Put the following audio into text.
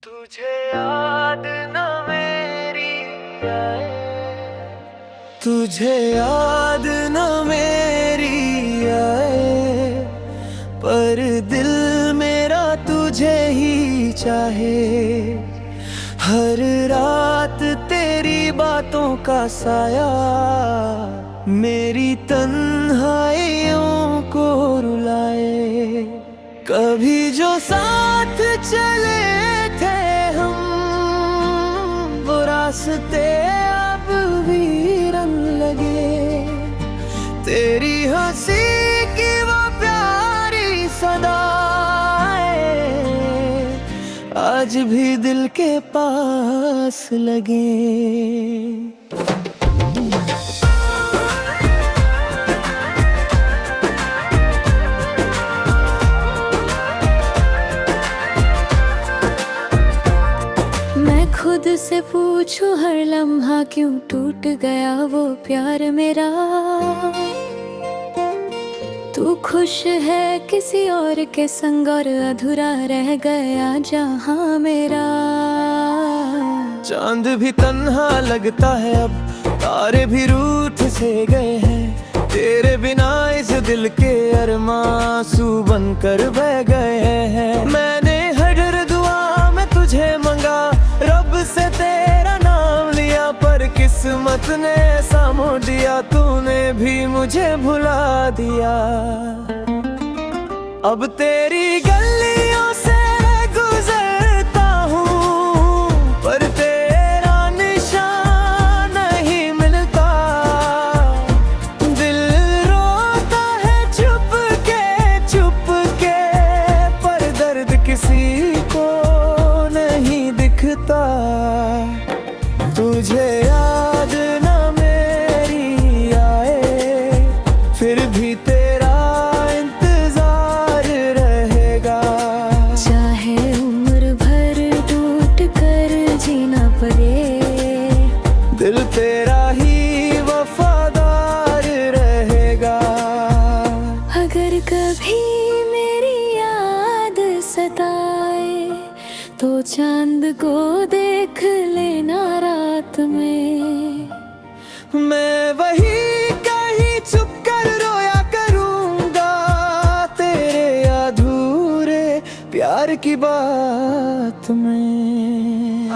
तुझे याद न मेरी आए, तुझे याद न मेरी आए, पर दिल मेरा तुझे ही चाहे। हर रात तेरी बातों का साया मेरी तन्हाइयों को रुलाए। कभी जो साथ चले थे हम, वो रास्ते अब वीरन लगे। तेरी हंसी की वो प्यारी सदाएं आज भी दिल के पास लगे। खुद से पूछूं हर लम्हा क्यों टूट गया वो प्यार मेरा। तू खुश है किसी और के संग और अधूरा रह गया जहां मेरा। चांद भी तन्हा लगता है अब, तारे भी रूठ से गए हैं। तेरे बिना इस दिल के अरमां आंसू बनकर बह गए हैं। मैंने हर दुआ में तुझे मंगा, रब से तेरा नाम लिया, पर किस्मत ने ऐसा मोड़ दिया, तूने भी मुझे भुला दिया। अब तेरी गलियों से गुजरता हूँ, पर तेरा निशान नहीं मिलता। दिल रोता है चुप के, पर दर्द किसी को नहीं दिखता। तुझे याद न मेरी आए, फिर भी तेरा इंतजार रहेगा। चाहे उम्र भर टूट कर जीना पड़े, दिल तेरा ही वफादार रहेगा। अगर कभी मेरी याद सताए तो चांद को देख लेना रात में। मैं वही कहीं छुप कर रोया करूंगा, तेरे अधूरे प्यार की बात में।